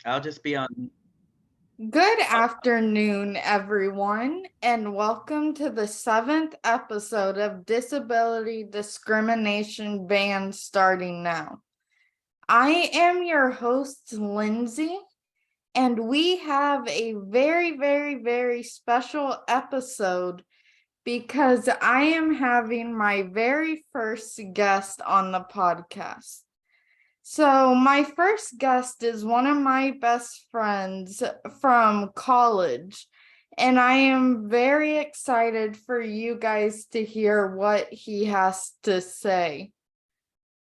I'll just be on. Good afternoon, everyone, and welcome to the seventh episode of Disability Discrimination Ban starting now. I am your host, Lindsay, and we have a very special episode because I am having my very first guest on the podcast. So, my first guest is one of my best friends from college, and I am very excited for you guys to hear what he has to say.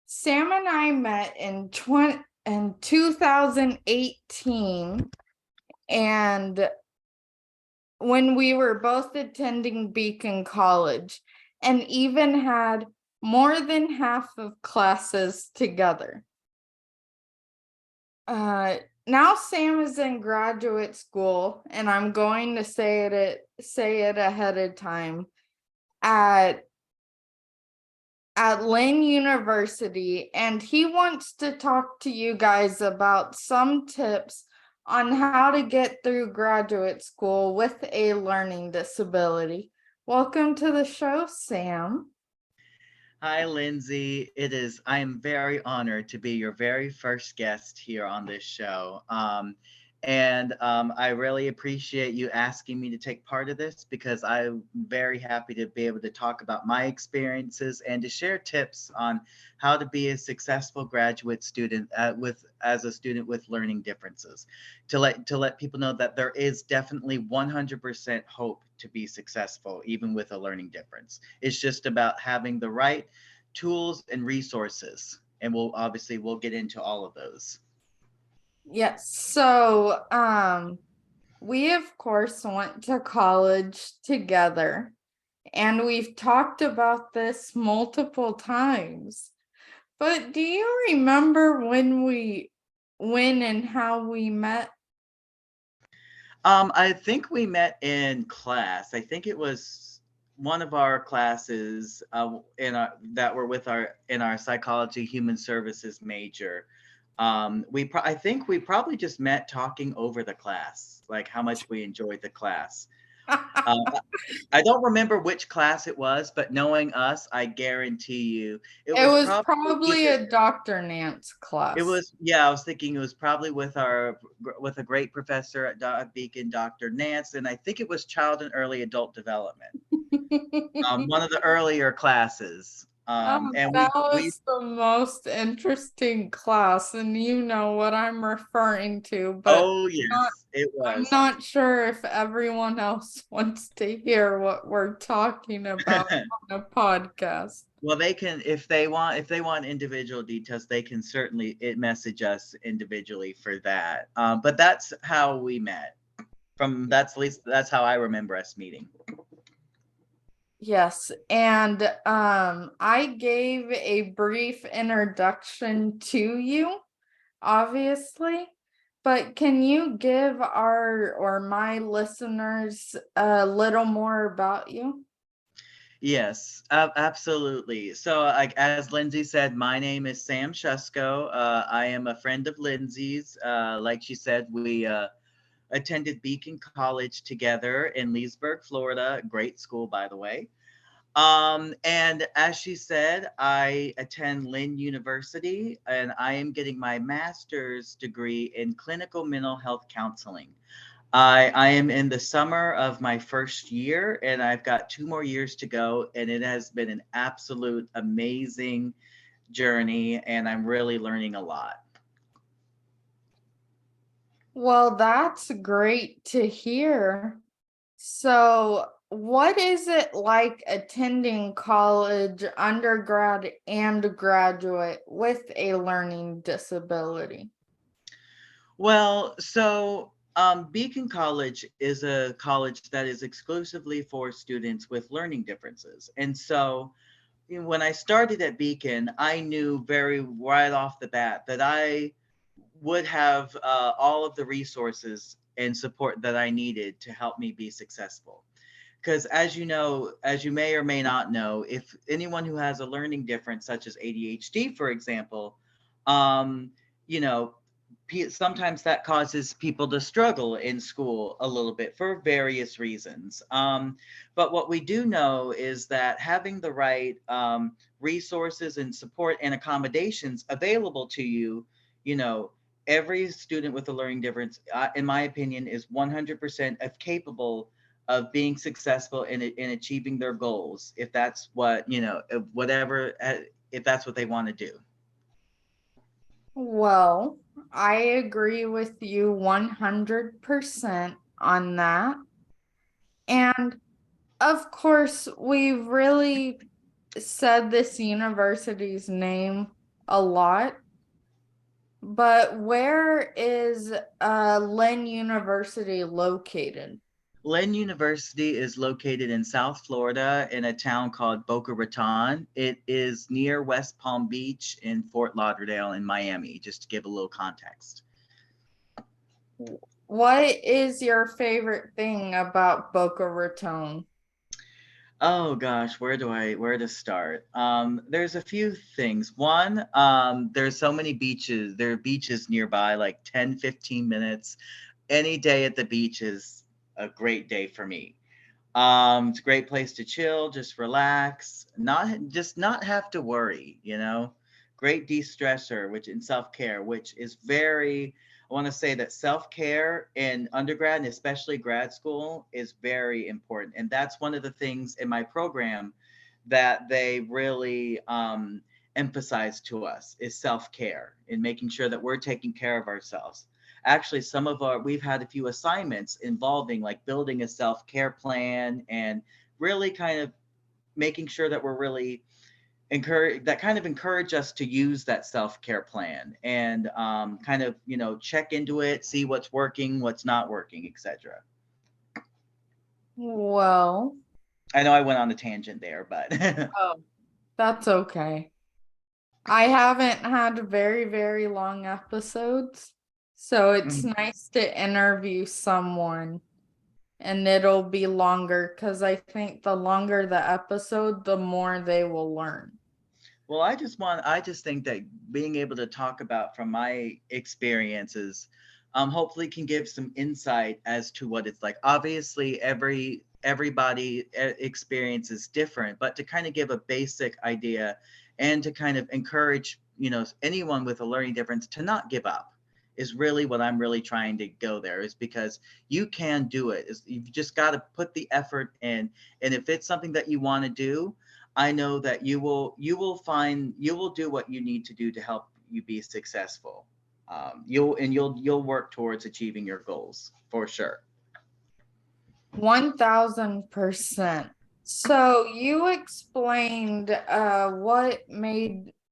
Sam and I met in 2018, and when we were both attending Beacon College, and even had more than half of classes together. Uh, Now Sam is in graduate school, and I'm going to say it ahead of time at Lynn University, and he wants to talk to you guys about some tips on how to get through graduate school with a learning disability. Welcome to the show, Sam. Hi, Lindsay. I am very honored to be your very first guest here on this show. And I really appreciate you asking me to take part of this because I'm very happy to be able to talk about my experiences and to share tips on how to be a successful graduate student as a student with learning differences. To let people know that there is definitely 100% hope to be successful, even with a learning difference. It's just about having the right tools and resources. And we'll get into all of those. Yes. So, we of course went to college together, and we've talked about this multiple times. But do you remember when and how we met? I think we met in class. I think it was one of our classes in our that were with our in our psychology human services major. I think we probably just met talking over the class, like how much we enjoyed the class. Um, I don't remember which class it was, but knowing us, I guarantee you it It was was probably probably either a Dr. Nance it class. was yeah, I was thinking it was probably with a great professor at Beacon, Dr. Nance, and I think it was child and early adult development. One of the earlier classes. Oh, And that we was the most interesting class, and you know what I'm referring to, but oh not yes, it I'm was. not sure if everyone else wants to hear what we're talking about on a podcast. Well, they can if they want individual details, they can certainly message us individually for that. But that's how we met. From that's at least that's how I remember us meeting. Yes, and I gave a brief introduction to you, obviously, but can you give our or my listeners a little more about you? Yes, absolutely. So, like as Lindsay said, my name is Sam Shusko. I am a friend of Lindsay's. Like she said, we attended Beacon College together in Leesburg, Florida. Great school, by the way. And as she said, I attend Lynn University and I am getting my master's degree in clinical mental health counseling. I am in the summer of my first year and I've got 2 more years to go. And it has been an absolute amazing journey and I'm really learning a lot. Well, that's great to hear. So, what is it like attending college, undergrad and graduate with a learning disability? Beacon College is a college that is exclusively for students with learning differences. And so, when I started at Beacon, I knew very right off the bat that I would have all of the resources and support that I needed to help me be successful. Because as you know, as you may or may not know, if anyone who has a learning difference, such as ADHD, for example, um, you know, sometimes that causes people to struggle in school a little bit for various reasons. But what we do know is that having the right resources and support and accommodations available to you, you know, every student with a learning difference, in my opinion, is 100% of capable of being successful in achieving their goals, if that's what, whatever, if that's what they want to do. Well, I agree with you 100% on that. And of course, we've really said this university's name a lot, but where is Lynn University located? Lynn University is located in South Florida in a town called Boca Raton. It is near West Palm Beach in Fort Lauderdale in Miami, just to give a little context. What is your favorite thing about Boca Raton? Oh gosh, where to start? There's a few things. One, there's so many beaches. There are beaches nearby, like 10, 15 minutes. Any day at the beach is a great day for me. It's a great place to chill, just relax, not have to worry, Great de-stressor, which in self-care, which is very, I want to say that self-care in undergrad and especially grad school is very important. And that's one of the things in my program that they really emphasize to us is self-care and making sure that we're taking care of ourselves. Actually, we've had a few assignments involving like building a self-care plan and really kind of making sure that we're really encourage us to use that self-care plan and kind of check into it, see what's working, what's not working, etc. Well, I know I went on a tangent there, but oh, that's okay. I haven't had very, very long episodes, so it's nice to interview someone and it'll be longer because I think the longer the episode, the more they will learn. Well, I just think that being able to talk about from my experiences, hopefully can give some insight as to what it's like. Obviously, everybody experience is different, but to kind of give a basic idea and to kind of encourage, anyone with a learning difference to not give up is really what I'm really trying to go there, is because you can do it. You've just got to put the effort in. And if it's something that you want to do, I know that you will do what you need to do to help you be successful. You'll work towards achieving your goals for sure. 1000%. So you explained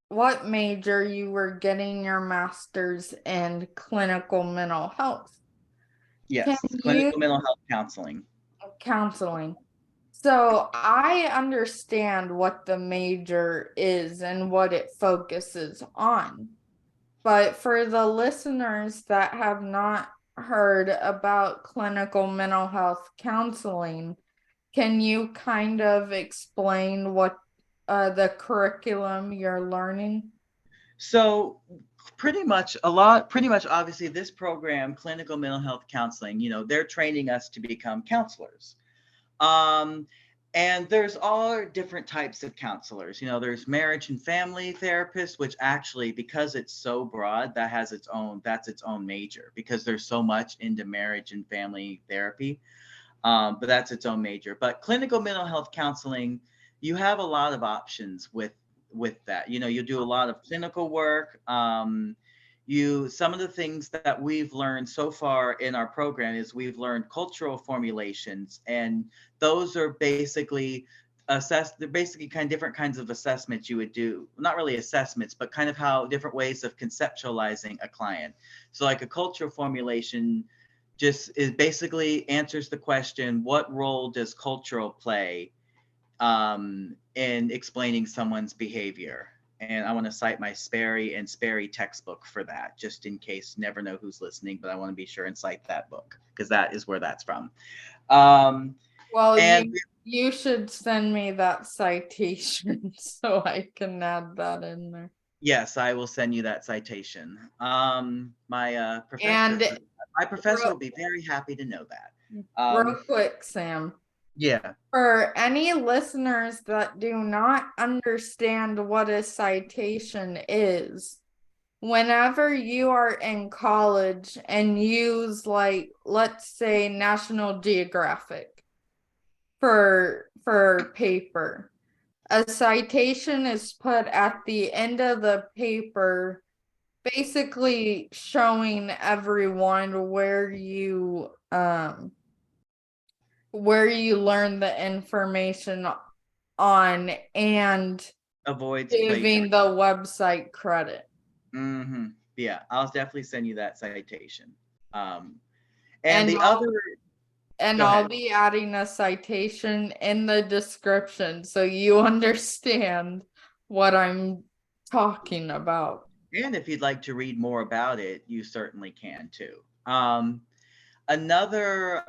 what major you were getting your master's in clinical mental health. Can Yes, you clinical mental health counseling. counseling? So I understand what the major is and what it focuses on. But for the listeners that have not heard about clinical mental health counseling, can you kind of explain what the curriculum you're learning? So pretty much obviously this program, clinical mental health counseling, they're training us to become counselors. Um, and there's all different types of counselors. There's marriage and family therapists, which actually, because it's so broad, that's its own major, because there's so much into marriage and family therapy. But that's its own major. But clinical mental health counseling, you have a lot of options with that. You do a lot of clinical work. Some of the things that we've learned so far in our program is we've learned cultural formulations, and those are basically they're basically kind of different kinds of assessments you would do. Not really assessments, but kind of how different ways of conceptualizing a client. So like a cultural formulation just is basically answers the question, what role does cultural play in explaining someone's behavior? And I want to cite my Sperry and Sperry textbook for that, just in case. Never know who's listening, but I want to be sure and cite that book because that is where that's from. Um, Well, and you should send me that citation so I can add that in there. Yes, I will send you that citation. My And professor real, will be very happy to know that. real quick, Sam, Yeah, for any listeners that do not understand what a citation is, whenever you are in college and use, like, let's say National Geographic for paper, a citation is put at the end of the paper, basically showing everyone where you learn the information on, and avoids giving plagiarism. the website credit. Mm-hmm. Yeah, I'll definitely send you that citation. Um, and And the other, go I'll ahead. be adding a citation in the description so you understand what I'm talking about. And if you'd like to read more about it, you certainly can too. Another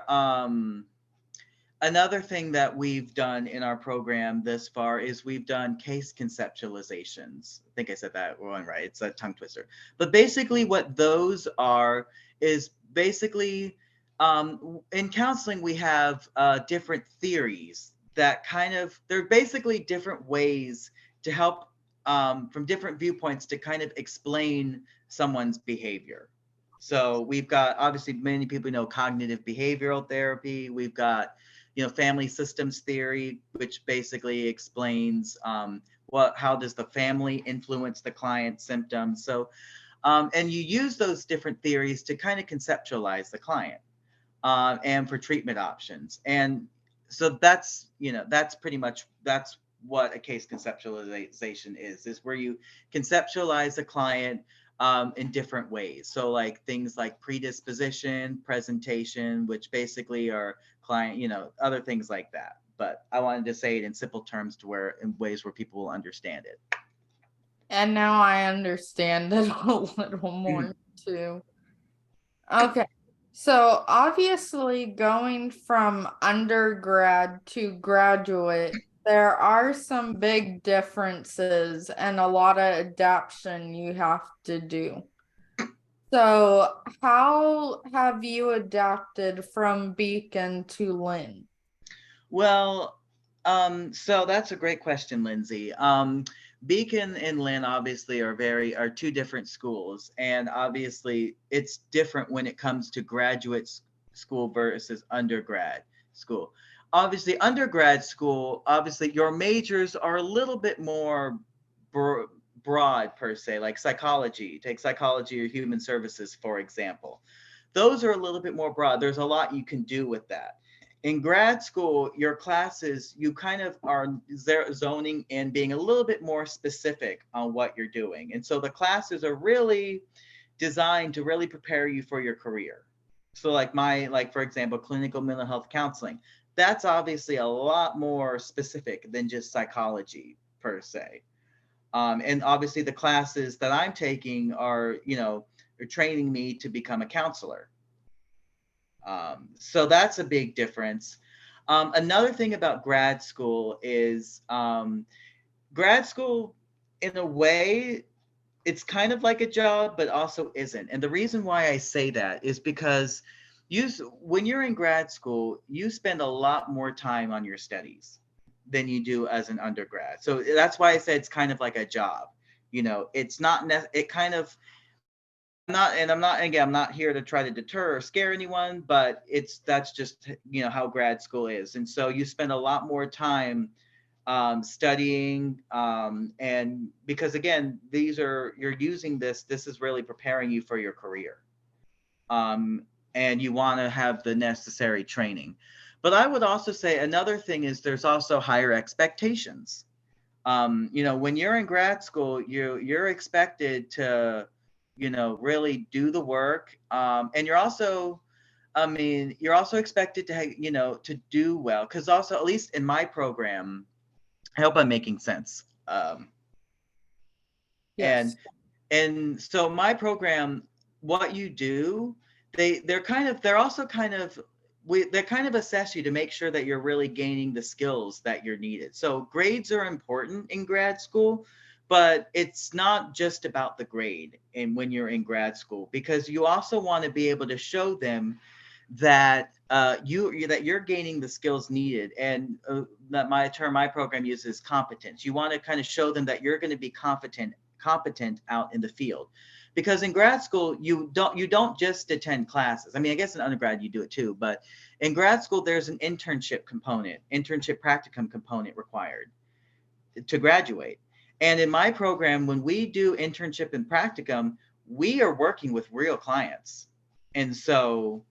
another thing that we've done in our program this far is we've done case conceptualizations. I think I said that one right. It's a tongue twister. But basically, what those are is basically in counseling, we have different theories that kind of, they're basically different ways to help from different viewpoints to kind of explain someone's behavior. So we've got, obviously, many people know cognitive behavioral therapy. We've got, family systems theory, which basically explains how does the family influence the client's symptoms. So, and you use those different theories to kind of conceptualize the client and for treatment options. And so that's pretty much, that's what a case conceptualization is where you conceptualize a client in different ways. So like things like predisposition, presentation, which basically are client, other things like that. But I wanted to say it in simple terms to where, in ways where people will understand it. And now I understand it a little more too. Okay. So obviously going from undergrad to graduate, there are some big differences and a lot of adaptation you have to do. So how have you adapted from Beacon to Lynn? Well, so that's a great question, Lindsay. Beacon and Lynn obviously are two different schools, and obviously it's different when it comes to school versus undergrad school. Obviously, undergrad school, obviously your majors are a little bit more bro- broad per se, like psychology. Take psychology or human services, for example. Those are a little bit more broad. There's a lot you can do with that. In grad school, your classes, you kind of are zoning and being a little bit more specific on what you're doing. And so the classes are really designed to really prepare you for your career. So like for example, clinical mental health counseling, that's obviously a lot more specific than just psychology per se. And obviously the classes that I'm taking are training me to become a counselor. So that's a big difference. Another thing about grad school is grad school, in a way, it's kind of like a job, but also isn't. And the reason why I say that is because when you're in grad school, you spend a lot more time on your studies than you do as an undergrad. So that's why I said it's kind of like a job. It's not, it kind of, I'm not here to try to deter or scare anyone, but that's just how grad school is. And so you spend a lot more time studying, and because again, you're using this is really preparing you for your career, um, and you want to have the necessary training. But I would also say another thing is there's also higher expectations. When you're in grad school, you're expected to really do the work, and you're also expected to to do well, because also, at least in my program, I hope I'm making sense. And Yes. so my program, what you do, they're also kind of, they kind of assess you to make sure that you're really gaining the skills that you're needed. So grades are important in grad school, but it's not just about the grade and when you're in grad school, because you also want to be able to show them that that you're gaining the skills needed, and that my program uses competence. You want to kind of show them that you're going to be competent out in the field, because in grad school you don't just attend classes. I mean, I guess in undergrad you do it too, but in grad school there's an internship practicum component required to graduate. And in my program, when we do internship and practicum, we are working with real clients. And so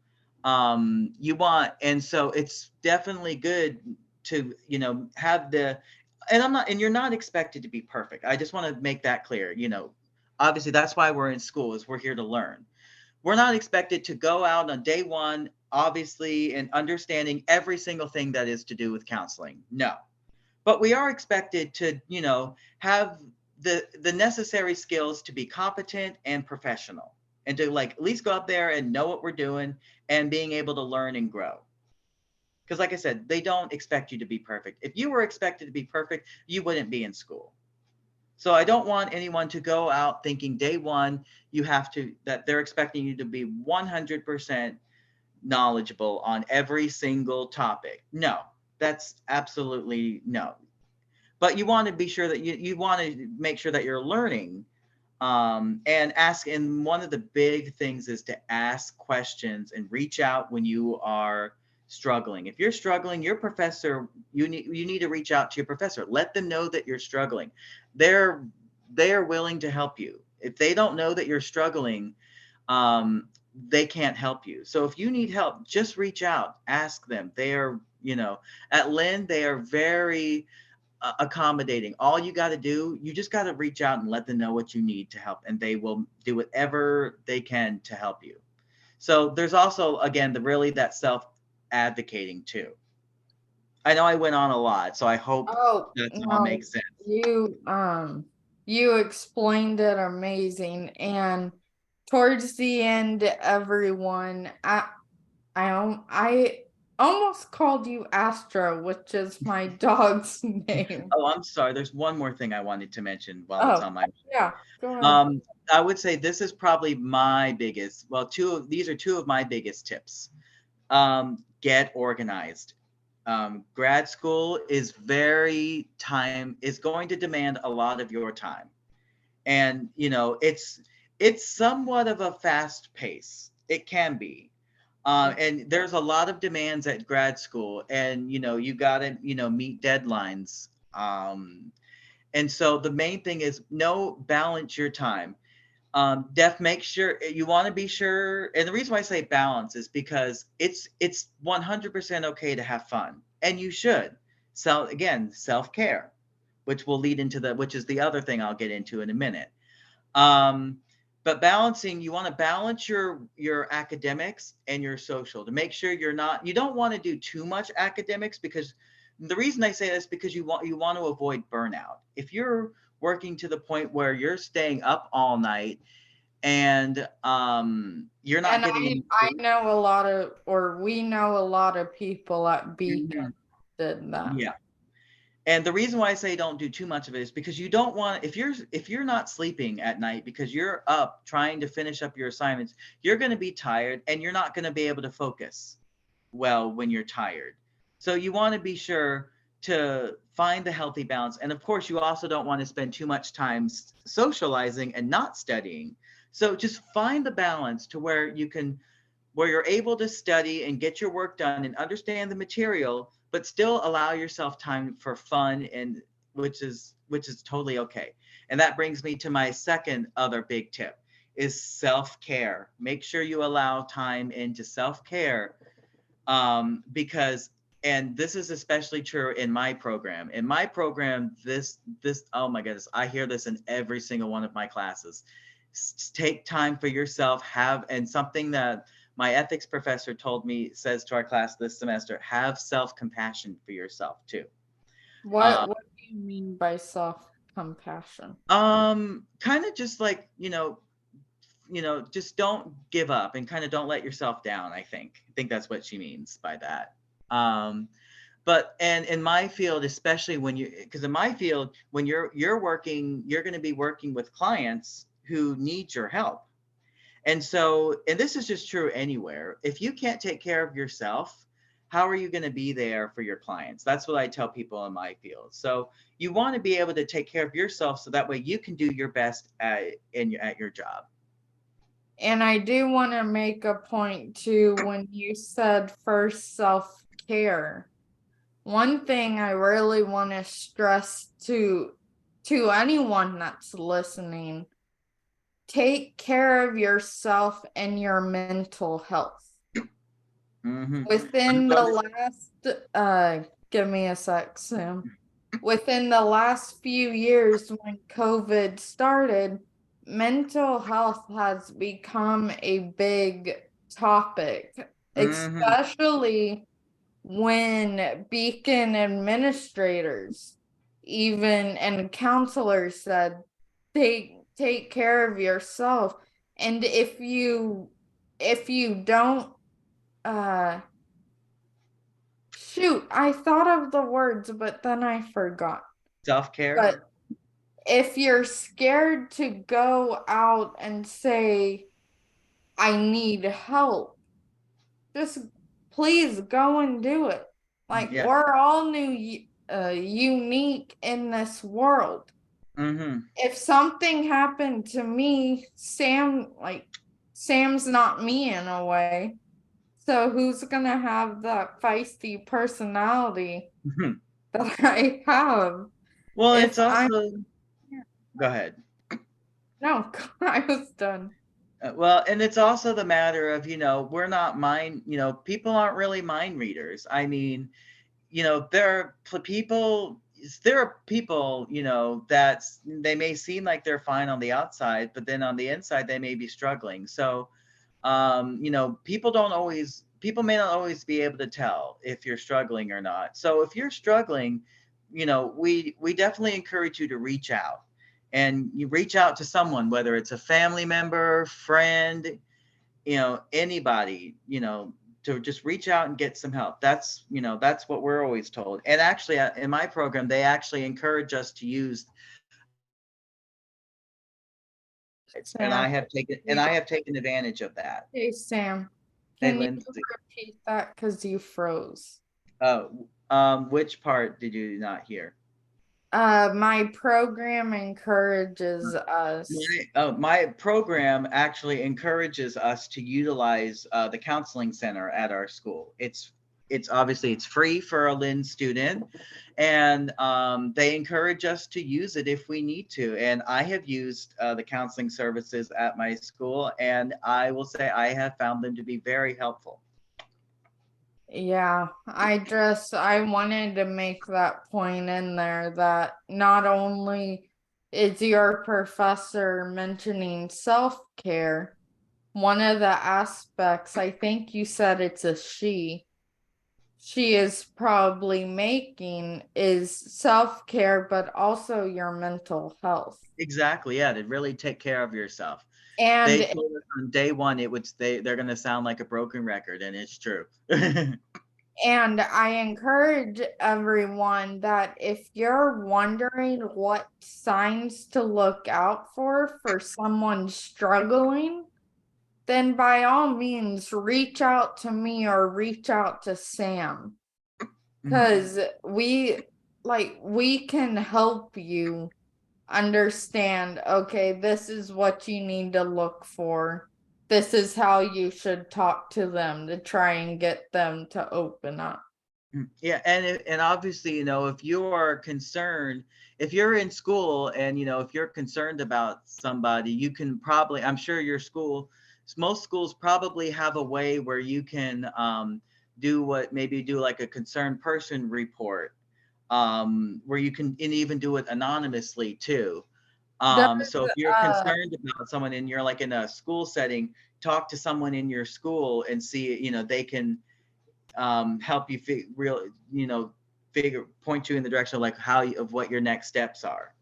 and so it's definitely good to, have and you're not expected to be perfect. I just want to make that clear. Obviously that's why we're in school, is we're here to learn. We're not expected to go out on day one, obviously, and understanding every single thing that is to do with counseling. No, but we are expected to, have the necessary skills to be competent and professional, and to like at least go up there and know what we're doing, and being able to learn and grow. Because like I said, they don't expect you to be perfect. If you were expected to be perfect, you wouldn't be in school. So I don't want anyone to go out thinking day one that they're expecting you to be 100% knowledgeable on every single topic. No, that's absolutely no. But you want to be sure that you want to make sure that you're learning, and ask. And one of the big things is to ask questions and reach out when you are struggling. If you're struggling, your professor, you need to reach out to your professor. Let them know that you're struggling. They're they are willing to help you. If they don't know that you're struggling, um, they can't help you. So if you need help, just reach out, ask them. They are, at Lynn, they are very accommodating. All you got to do, you just got to reach out and let them know what you need to help, and they will do whatever they can to help you. So there's also, again, that self advocating too. I know I went on a lot, so I hope Oh, that's all no, makes sense. you explained it amazing. And towards the end, everyone, I almost called you Astra, which is my dog's name. Oh, I'm sorry. There's one more thing I wanted to mention while it's Oh, on my yeah, go ahead. Um, I would say this is probably my biggest, well, these are two of my biggest tips. Get organized. Grad school is going to demand a lot of your time. And, it's somewhat of a fast pace. It can be. And there's a lot of demands at grad school, and, you got to, meet deadlines. And so the main thing is balance your time. Make sure you want to be sure. And the reason why I say balance is because it's 100% okay to have fun, and you should. So again, self-care, which is the other thing I'll get into in a minute. Um, but you want to balance your academics and your social, to make sure you don't want to do too much academics, because the reason I say this, because you want to avoid burnout. If you're working to the point where you're staying up all night, and you're not And getting I any I sleep. know a lot of, or we know a lot of people at Beacon Mhm. did that. Yeah. And the reason why I say don't do too much of it is because you don't want, if you're not sleeping at night because you're up trying to finish up your assignments, you're going to be tired, and you're not going to be able to focus well when you're tired. So you want to be sure to find the healthy balance. And of course, you also don't want to spend too much time socializing and not studying. So just find the balance to where you're able to study and get your work done and understand the material, but still allow yourself time for fun, and which is totally okay. And that brings me to my second other big tip, is self-care. Make sure you allow time into self-care, because, and this is especially true in my program. In my program, this oh my goodness, I hear this in every single one of my classes. Take time for yourself. And something that my ethics professor told me, says to our class this semester, have self-compassion for yourself too. What um, what do you mean by self-compassion? Kind of just like, just don't give up, and kind of don't let yourself down. I think that's what she means by that. um But and in my field, especially when you, because in my field, when you're working, you're going to be working with clients who need your help. And so, and this is just true anywhere. If you can't take care of yourself, how are you going to be there for your clients? That's what I tell people in my field. So you want to be able to take care of yourself so that way you can do your best at your job. And I do want to make a point too when you said first self-care. One thing I really want to stress to anyone that's listening, take care of yourself and your mental health. Mm-hmm. Within the last give me a sec, Sam. Within the last few years when COVID started, mental health has become a big topic, Mm-hmm. especially when Beacon administrators, even and counselors said, take care of yourself. And if you don't shoot, I thought of the words, but then I forgot. Self care. But if you're scared to go out and say, I need help, just please go and do it. Like, Yeah. we're all unique in this world. Mm-hmm. If something happened to me, Sam's not me in a way. So who's gonna have that feisty personality that I have? Well, If it's I'm also, go ahead. no, I was done. Well, and it's also the matter of, we're not mind, people aren't really mind readers. I mean, there are people, that's they may seem like they're fine on the outside, but then on the inside they may be struggling. So, people may not always be able to tell if you're struggling or not. So if you're struggling, we definitely encourage you to reach out, and you reach out to someone, whether it's a family member, friend, anybody, to just reach out and get some help. That's what we're always told. And actually, in my program, they actually encourage us to use and Sam, I have taken advantage of that. hey Sam, Hey, can you Lindsay. repeat that because you froze? Which part did you not hear? My program encourages us. My program actually encourages us to utilize the counseling center at our school. It's obviously it's free for a Lynn student, and they encourage us to use it if we need to. And I have used the counseling services at my school, and I will say I have found them to be very helpful. Yeah, I wanted to make that point in there that not only is your professor mentioning self-care, one of the aspects, I think you said it's a she is probably making is self-care, but also your mental health. Exactly, yeah, to really take care of yourself. They And told us on day one they're going to sound like a broken record, and it's true. And I encourage everyone that if you're wondering what signs to look out for someone struggling, then by all means reach out to me or reach out to Sam. Mhm. Because we can help you understand, okay, this is what you need to look for. This is how you should talk to them to try and get them to open up. Yeah, and obviously, if you are concerned, if you're in school and if you're concerned about somebody, you can probably, I'm sure most schools probably have a way where you can do like a concerned person report, where you can and even do it anonymously too. Does So if you're uh concerned about someone and you're like in a school setting, talk to someone in your school and see, they can help you figure point you in the direction of like of what your next steps are.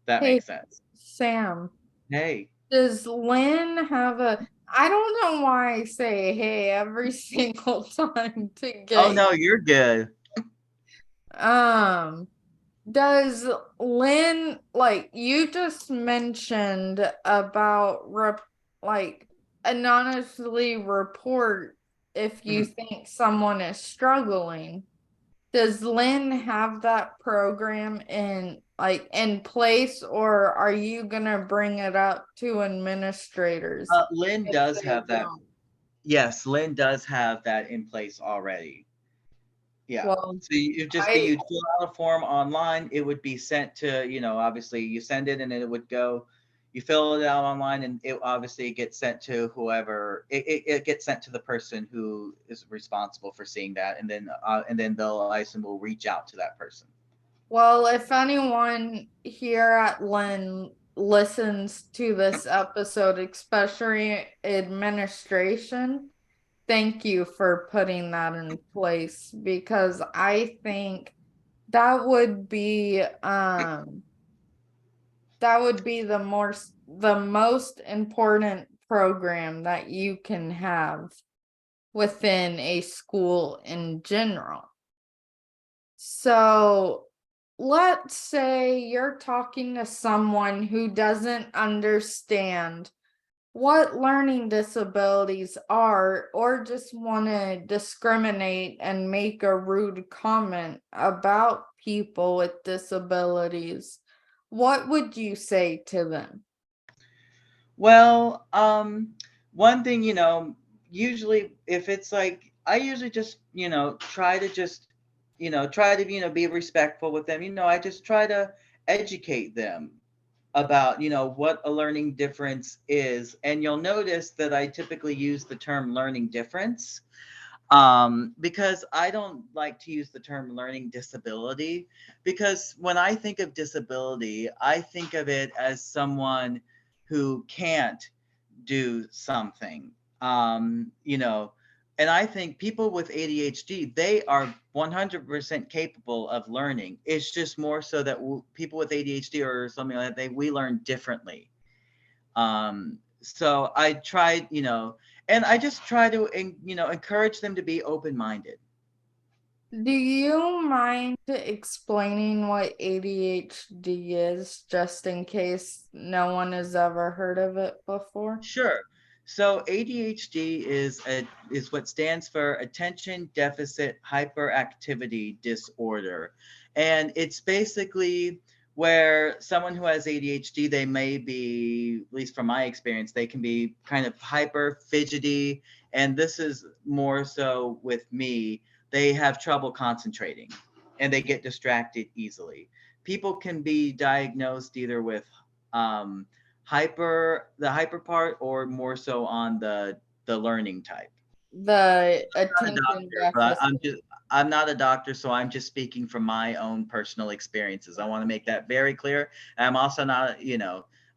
That hey makes sense. Sam, Hey. does Lynn have a I don't know why I say hey every single time to Oh get no, you're good. Does Lynn, like you just mentioned about like anonymously report if you Mhm. think someone is struggling? Does Lynn have that program in place, or are you gonna bring it up to administrators Lynn if does they have that. don't? Yes, Lynn does have that in place already. Yeah. Well, So it just be I you'd fill out a form online. It would be sent to, obviously you send it and it would go, you fill it out online and it obviously gets sent to whoever it gets sent to the person who is responsible for seeing that. And then they'll license will reach out to that person. Well, if anyone here at Lynn listens to this episode, especially administration, thank you for putting that in place because I think that would be the most important program that you can have within a school in general. So let's say you're talking to someone who doesn't understand what learning disabilities are, or just want to discriminate and make a rude comment about people with disabilities. What would you say to them? Well, one thing, usually if it's like, I usually just, try to just, try to, be respectful with them. I just try to educate them about, what a learning difference is. And you'll notice that I typically use the term learning difference, because I don't like to use the term learning disability, because when I think of disability, I think of it as someone who can't do something. And I think people with ADHD, they are 100% capable of learning. It's just more so that people with ADHD or something like that, we learn differently. So I tried, and I just try to, encourage them to be open minded. Do you mind explaining what ADHD is, just in case no one has ever heard of it before? Sure. So ADHD is what stands for attention deficit hyperactivity disorder. And it's basically where someone who has ADHD, they may be, at least from my experience, they can be kind of hyper fidgety. And this is more so with me. They have trouble concentrating and they get distracted easily. People can be diagnosed either with um, the hyper part, or more so on the learning type. The I'm not a attention doctor, but deficit. I'm not a doctor, so I'm just speaking from my own personal experiences. I want to make that very clear. And I'm also not,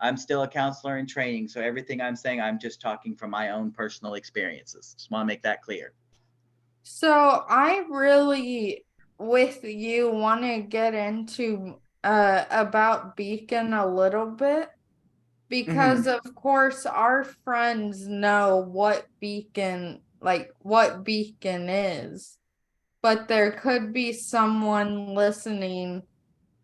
I'm still a counselor in training, so everything I'm saying, I'm just talking from my own personal experiences. Just want to make that clear. So I really, with you, want to get into about Beacon a little bit because Hmm. of course our friends know what Beacon is, but there could be someone listening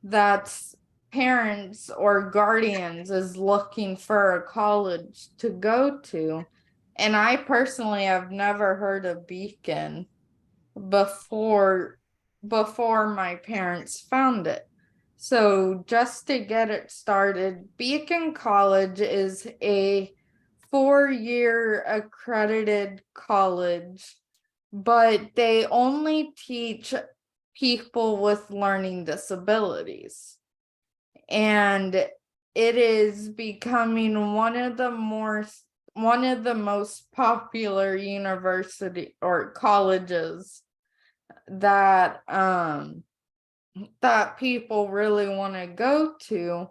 that's parents or guardians is looking for a college to go to. And I personally have never heard of Beacon before before my parents found it. So just to get it started, Beacon College is a 4-year accredited college, but they only teach people with learning disabilities. And it is becoming one of the most popular university or colleges that that people really want to go to.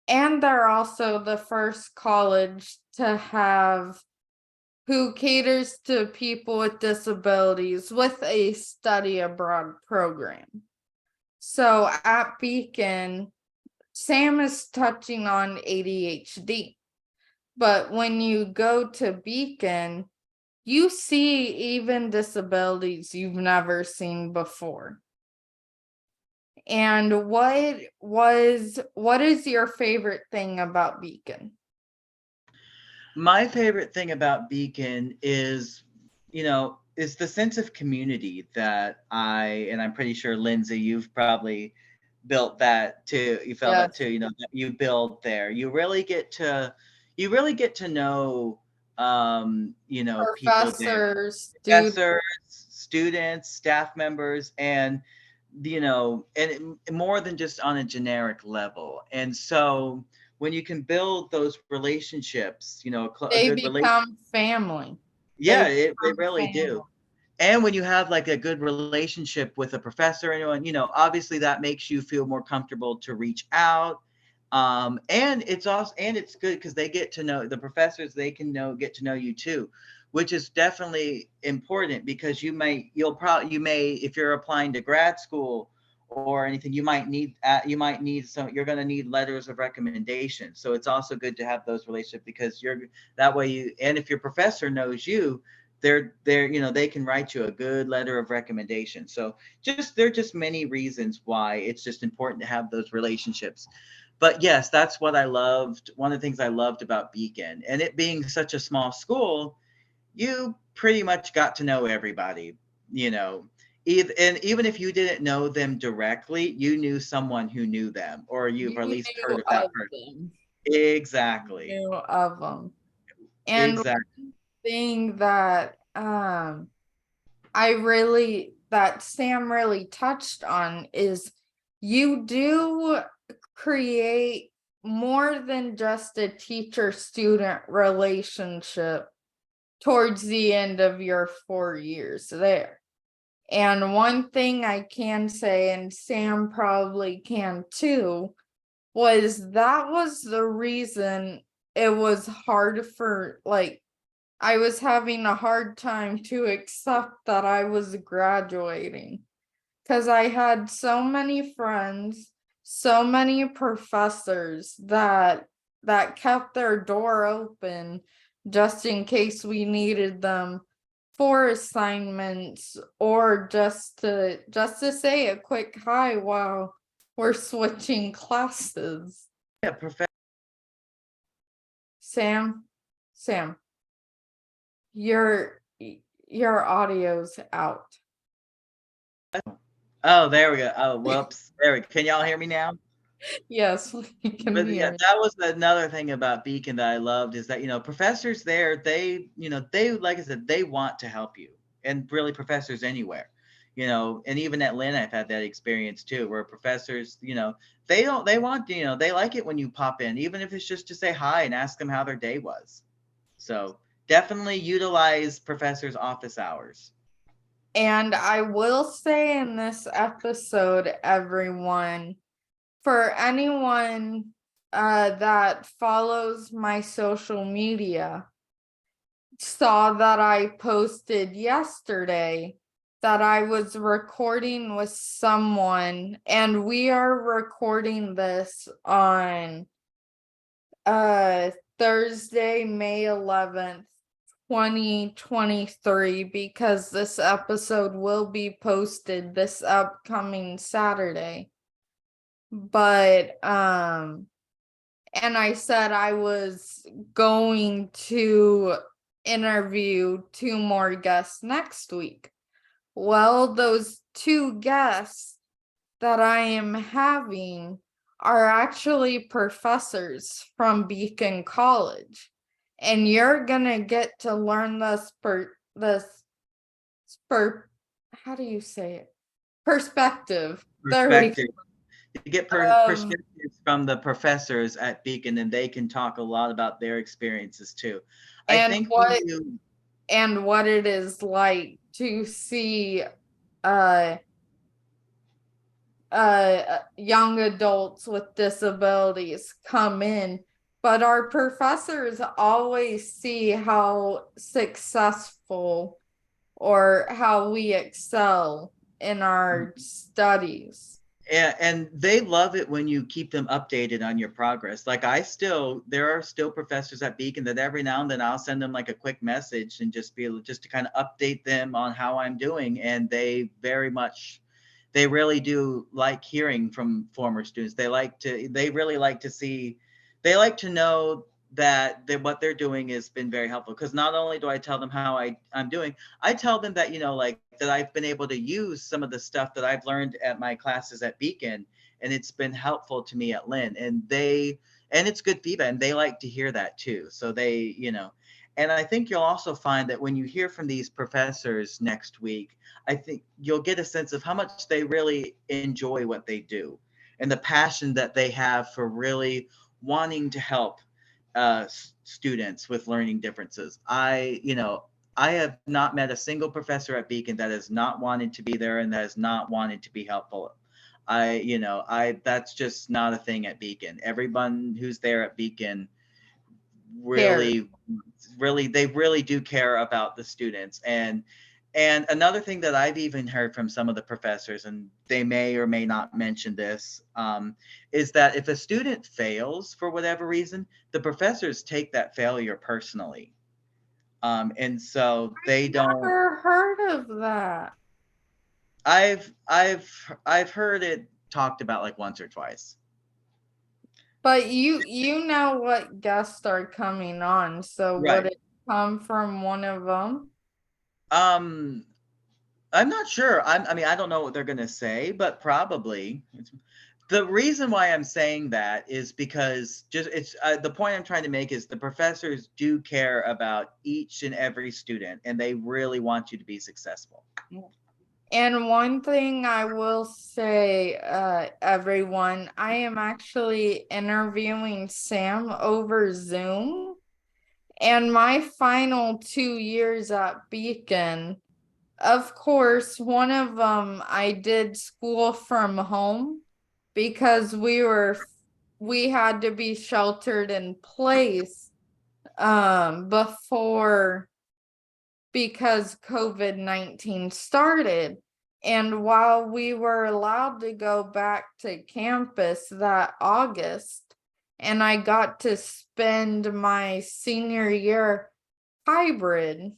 And they're also the first college to have who caters to people with disabilities with a study abroad program. So at Beacon, Sam is touching on ADHD, but when you go to Beacon, you see even disabilities you've never seen before. And what is your favorite thing about Beacon? My favorite thing about Beacon is, is the sense of community that and I'm pretty sure Lindsay, you've probably built that too. You felt that too, Yes. that you build there. You really get to know, people there, Professors, students, professors, students, staff members, and more than just on a generic level. And so when you can build those relationships, a they good relationship, become family. They yeah, they become really family. do. And when you have like a good relationship with a professor, anyone, obviously that makes you feel more comfortable to reach out. And it's good because they get to know the professors, they can get to know you too, which is definitely important because if you're applying to grad school or anything, you're going to need letters of recommendation. So it's also good to have those relationships because that way and if your professor knows you, they can write you a good letter of recommendation. So there are just many reasons why it's just important to have those relationships. But yes, that's what I loved. One of the things I loved about Beacon, and it being such a small school, you pretty much got to know everybody. you know and even if you didn't know them directly, you knew someone who knew them, or you've You at least knew heard of that of person. them. You Exactly. knew of them. And Exactly. thing that I really that Sam really touched on is you do create more than just a teacher student relationship towards the end of your 4 years there. And one thing I can say, and Sam probably can too, that was the reason it was hard for, like, I was having a hard time to accept that I was graduating because I had so many friends, so many professors that kept their door open just in case we needed them for assignments or just to say a quick hi while we're switching classes. Yeah, Sam, Sam, your your audio's out. oh, there we go. Oh, whoops. There we go. Can y'all hear me now? Yes, we can But yeah, hear. that was another thing about Beacon that I loved, is that, professors there, like I said, they want to help you, and really professors anywhere, and even at Lynn, I've had that experience too, where professors, they want, they like it when you pop in, even if it's just to say hi and ask them how their day was. So definitely utilize professors' office hours. And I will say in this episode, everyone, for anyone that follows my social media, saw that I posted yesterday that I was recording with someone, and we are recording this on Thursday, May 11th, 2023, because this episode will be posted this upcoming Saturday. But and I said I was going to interview 2 more guests next week. Well, those 2 guests that I am having are actually professors from Beacon College. And you're gonna get to learn this how do you say it? Perspective. There we Perspective. You get go. perspectives from the professors at Beacon, and they can talk a lot about their experiences too. I And think when what you it is like to see uh young adults with disabilities come in, but our professors always see how successful or how we excel in our studies. and they love it when you keep them updated on your progress. Like there are still professors at Beacon that every now and then I'll send them like a quick message and just to kind of update them on how I'm doing, and they really do like hearing from former students. They really like to see, they like to know that what they're doing has been very helpful. Because not only do I tell them how I'm doing, I tell them that, like that I've been able to use some of the stuff that I've learned at my classes at Beacon, and it's been helpful to me at Lynn. And it's good feedback, and they like to hear that too. So and I think you'll also find that when you hear from these professors next week, I think you'll get a sense of how much they really enjoy what they do, and the passion that they have for really wanting to help students with learning differences. I have not met a single professor at Beacon that has not wanted to be there and that has not wanted to be helpful. I that's just not a thing at Beacon. Everyone who's there at Beacon Care. really, really, they really do care about the students. And another thing that I've even heard from some of the professors, and they may or may not mention this, is that if a student fails for whatever reason, the professors take that failure personally. And so they don't. Never heard of that. I've heard it talked about like once or twice. But you know what guests are coming on, so would Right. it come from one of them? Um, I'm not sure. I mean, I don't know what they're gonna say, but probably. The reason why I'm saying that is because just it's the point I'm trying to make is the professors do care about each and every student, and they really want you to be successful. And one thing I will say, everyone, I am actually interviewing Sam over Zoom. And my final 2 years at Beacon, of course, one of them I did school from home because we had to be sheltered in place before, because COVID-19 started. And while we were allowed to go back to campus that August, and I got to spend my senior year hybrid,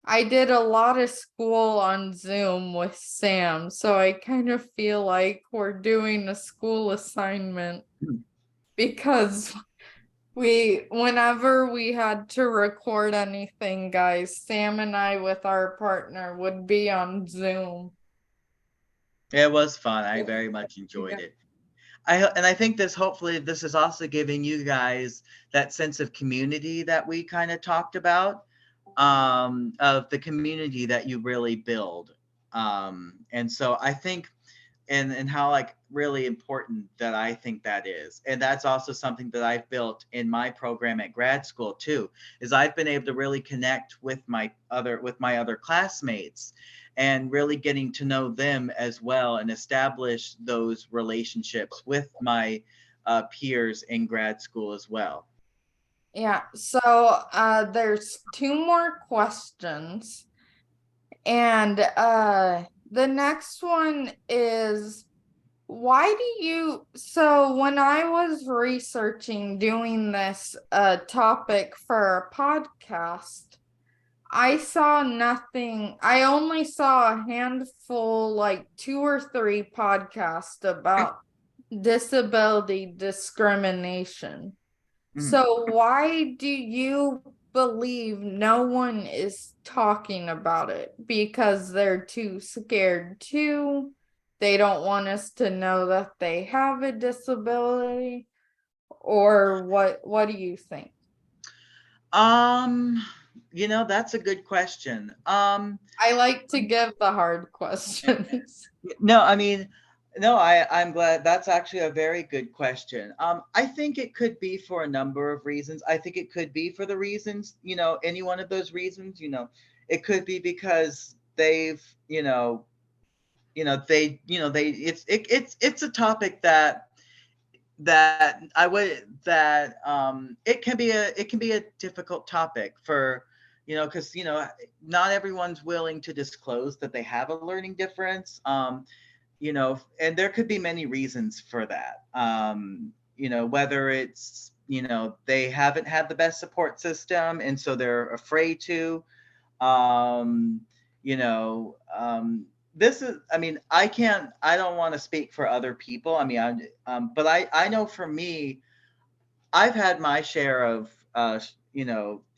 I did a lot of school on Zoom with Sam. So I kind of feel like we're doing a school assignment because whenever we had to record anything, guys, Sam and I with our partner would be on Zoom. It was fun. I very much enjoyed it. I think hopefully this is also giving you guys that sense of community that we kind of talked about, of the community that you really build. And so I think, and how like really important that I think that is. And that's also something that I've built in my program at grad school too, is I've been able to really connect with my other classmates, and really getting to know them as well, and establish those relationships with my peers in grad school as well. Yeah, so there's two more questions. And the next one is, why do you, so when I was researching doing this topic for a podcast, I saw nothing. I only saw a handful, like two or three podcasts about disability discrimination. Mhm. So why do you believe no one is talking about it? Because they're too scared to. They don't want us to know that they have a disability, or what do you think? Um, that's a good question. I like to give the hard questions. No, I mean, no, I'm glad. That's actually a very good question. I think it could be for a number of reasons. I think it could be for the reasons, any one of those reasons. It could be because they've, it's a topic that I would that it can be a difficult topic for, because not everyone's willing to disclose that they have a learning difference. And there could be many reasons for that. Whether it's, they haven't had the best support system, and so they're afraid to, um, you know, um, this is, I mean, I don't want to speak for other people. I mean, but I know for me, I've had my share of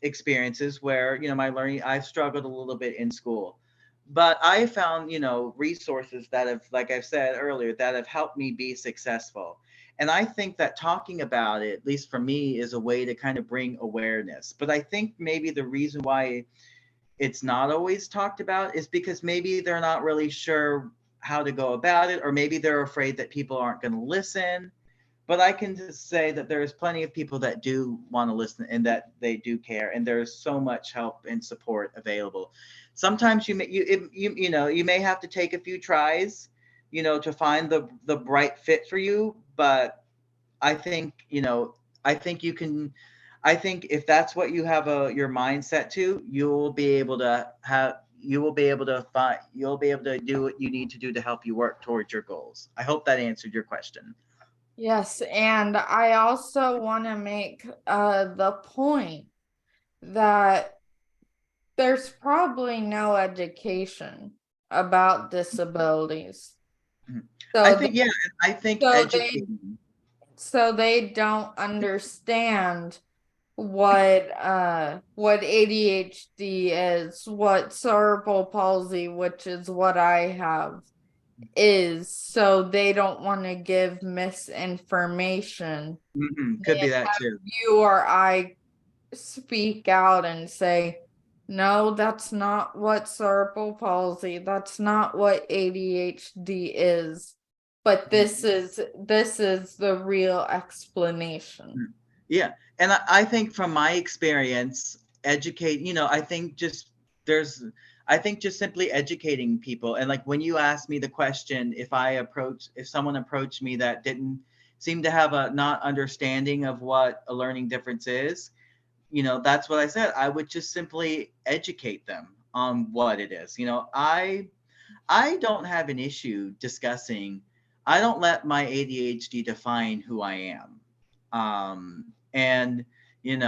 experiences where my learning, I've struggled a little bit in school, but I found resources that have, like I've said earlier, that have helped me be successful. And I think that talking about it, at least for me, is a way to kind of bring awareness. But I think maybe the reason why it's not always talked about is because maybe they're not really sure how to go about it, or maybe they're afraid that people aren't going to listen. But I can just say that there's plenty of people that do want to listen and that they do care, and there's so much help and support available. Sometimes you may have to take a few tries, to find the right fit for you. But I think I think you can. I think if that's what you have your mindset to, you will be able to find you'll be able to do what you need to do to help you work towards your goals. I hope that answered your question. Yes, and I also want to make the point that there's probably no education about disabilities. Mhm. I So they, think, yeah, I think so they educating. so they don't understand what ADHD is, what cerebral palsy, which is what I have, is, so they don't want to give misinformation. Could And be that too. you or I speak out and say, no, that's not what cerebral palsy, that's not what ADHD is, but Mhm. this is the real explanation. Mhm. Yeah, and I think from my experience, I think just there's, I think just simply educating people. And like when you asked me the question, if someone approached me that didn't seem to have a not understanding of what a learning difference is, that's what I said. I would just simply educate them on what it is. I don't have an issue discussing. I don't let my ADHD define who I am. And and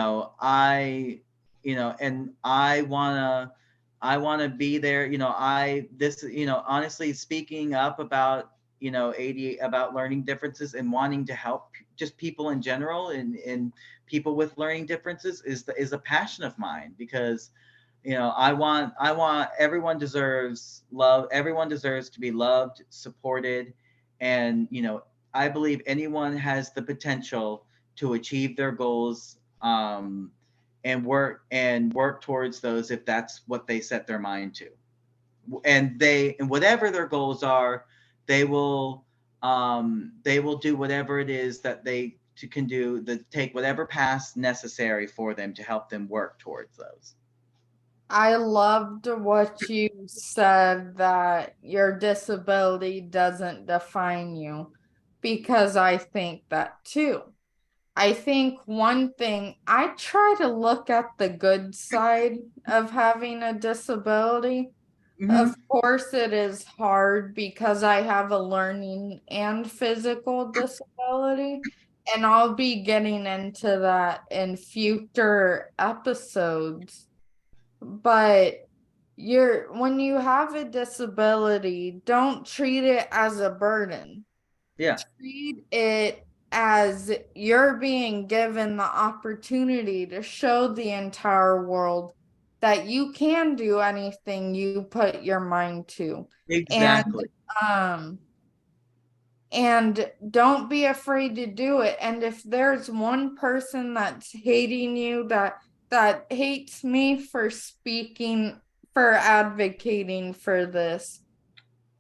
I wanna be there. Honestly, speaking up about about learning differences and wanting to help just people in general, and people with learning differences is a passion of mine, because I want everyone deserves love. Everyone deserves to be loved, supported, and I believe anyone has the potential to achieve their goals, and work towards those if that's what they set their mind to. And whatever their goals are, they will do whatever it is that can do, take whatever paths necessary for them to help them work towards those. I loved what you said, that your disability doesn't define you, because I think that too. I think one thing, I try to look at the good side of having a disability. Hmm. Of course, it is hard because I have a learning and physical disability, and I'll be getting into that in future episodes. But when you have a disability, don't treat it as a burden. Yeah. Treat it as you're being given the opportunity to show the entire world that you can do anything you put your mind to. And Exactly. um and don't be afraid to do it. And if there's one person that's hating you, that hates me for speaking, for advocating for this,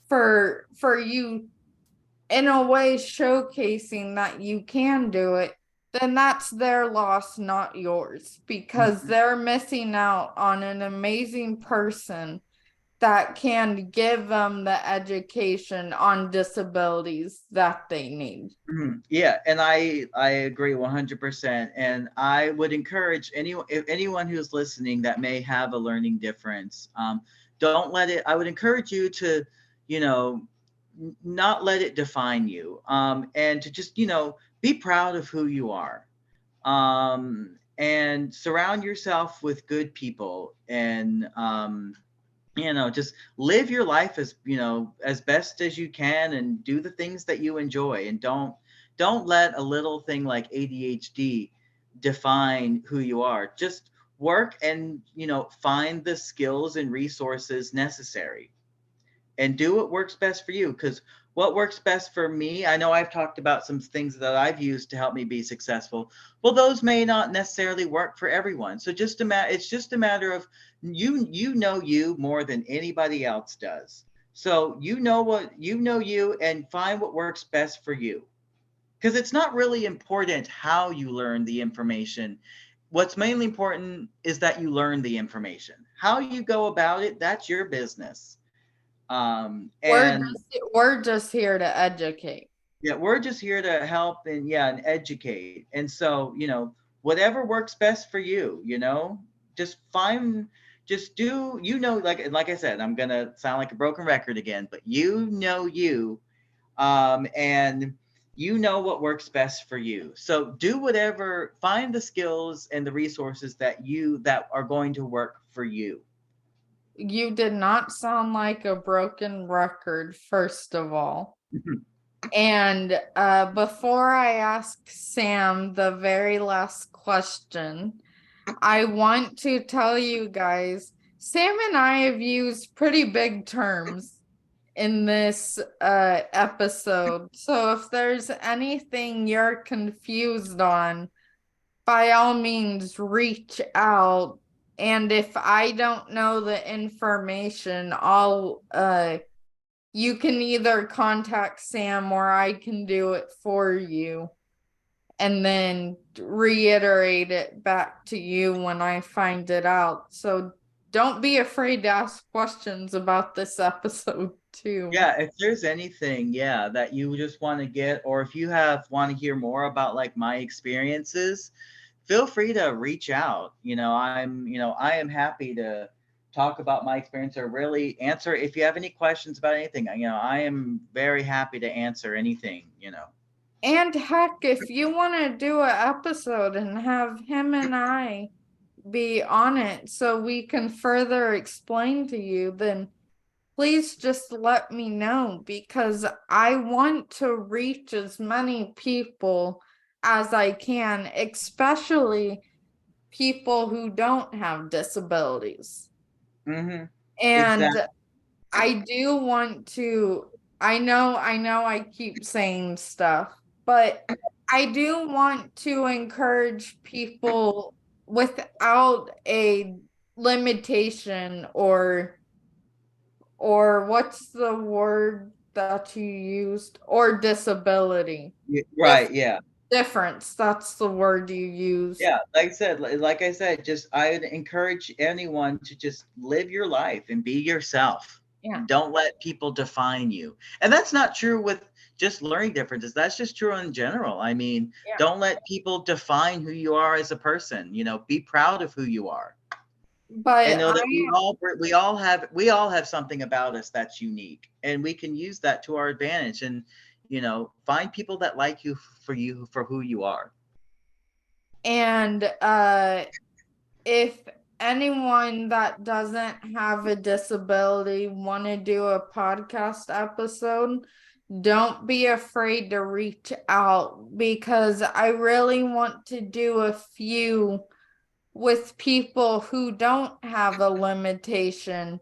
for you in a way showcasing that you can do it, then that's their loss, not yours, because Mhm. they're missing out on an amazing person that can give them the education on disabilities that they need. Yeah, and I agree 100%. And I would encourage anyone who's listening that may have a learning difference, don't let it. I would encourage you to, you know, not let it define you, and to just be proud of who you are, and surround yourself with good people, and just live your life as, as best as you can, and do the things that you enjoy, and don't let a little thing like ADHD define who you are. Just work and, find the skills and resources necessary, and do what works best for you. Because what works best for me, I know I've talked about some things that I've used to help me be successful. Well, those may not necessarily work for everyone. So it's just a matter of, you know you more than anybody else does. So you and find what works best for you. Because it's not really important how you learn the information. What's mainly important is that you learn the information. How you go about it, that's your business. We're And just here to educate. yeah, we're just here to help and, yeah, and educate. And so, whatever works best for you, just find, just do, like I said, I'm gonna sound like a broken record again, but and you know what works best for you. So do whatever, find the skills and the resources that are going to work for you. You did not sound like a broken record, first of all. And before I ask Sam the very last question, I want to tell you guys, Sam and I have used pretty big terms in this episode. So if there's anything you're confused on, by all means reach out. And if I don't know the information, I'll you can either contact Sam or I can do it for you and then reiterate it back to you when I find it out. So don't be afraid to ask questions about this episode too. Yeah, if there's anything, yeah, that you just want to get, or if you have want to hear more about like my experiences, feel free to reach out. I am happy to talk about my experience, or really answer if you have any questions about anything. I am very happy to answer anything. And heck, if you want to do an episode and have him and I be on it so we can further explain to you, then please just let me know, because I want to reach as many people as I can, especially people who don't have disabilities. Mm-hmm. Exactly. And I do want to, I know I keep saying stuff, but I do want to encourage people without a limitation, or what's the word that you used, or disability. Right. Yeah. Difference, that's the word you used. Yeah, like I said, just I'd encourage anyone to just live your life and be yourself. Yeah. Don't let people define you. And that's not true with just learning differences. That's just true in general. I mean, Yeah. don't let people define who you are as a person. Be proud of who you are. And But know I that we all have something about us that's unique, and we can use that to our advantage, and find people that like you for who you are. and if anyone that doesn't have a disability want to do a podcast episode, don't be afraid to reach out, because I really want to do a few with people who don't have a limitation,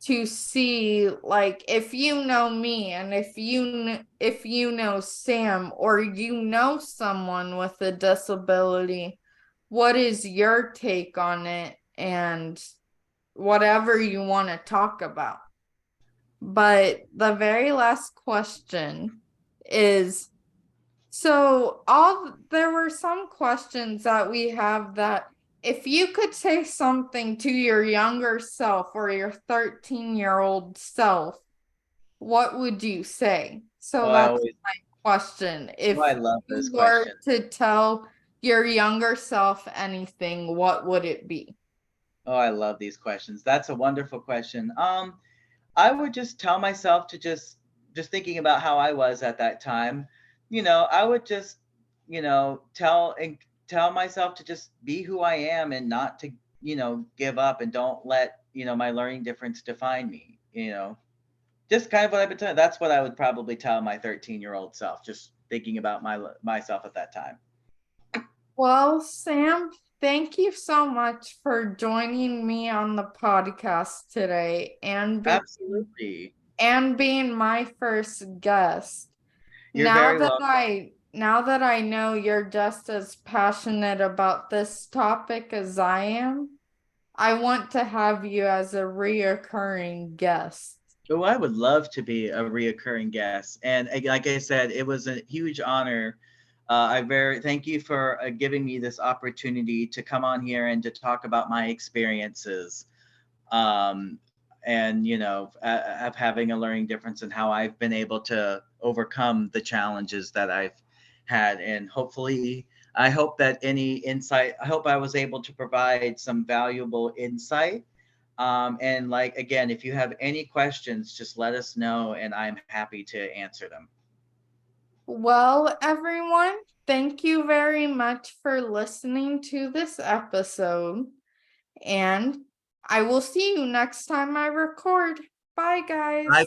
to see, like, if you know me, and if you know Sam, or you know someone with a disability, what is your take on it, and whatever you want to talk about. But the very last question is, so all there were some questions that we have, that if you could say something to your younger self, or your 13-year-old self, what would you say? Oh, So I that's always, my question. oh, I If love this you were question. to tell your younger self anything, what would it be? Oh, I love these questions. That's a wonderful question. I would just tell myself to just thinking about how I was at that time. I would just, tell myself to just be who I am, and not to, give up, and don't let my learning difference define me. Just kind of what I've been telling. That's what I would probably tell my 13-year-old self, just thinking about myself at that time. Well, Sam, thank you so much for joining me on the podcast today Absolutely. and being my first guest. You're Now very that welcome. I know you're just as passionate about this topic as I am, I want to have you as a reoccurring guest. Oh, I would love to be a reoccurring guest. And like I said, it was a huge honor. I very thank you for giving me this opportunity to come on here and to talk about my experiences. Um, and of having a learning difference and how I've been able to overcome the challenges that I've had. And hopefully, I hope that any insight, I hope I was able to provide some valuable insight. And like again, if you have any questions, just let us know, and I'm happy to answer them. Well, everyone, thank you very much for listening to this episode, and I will see you next time I record. Bye, Bye, guys. guys.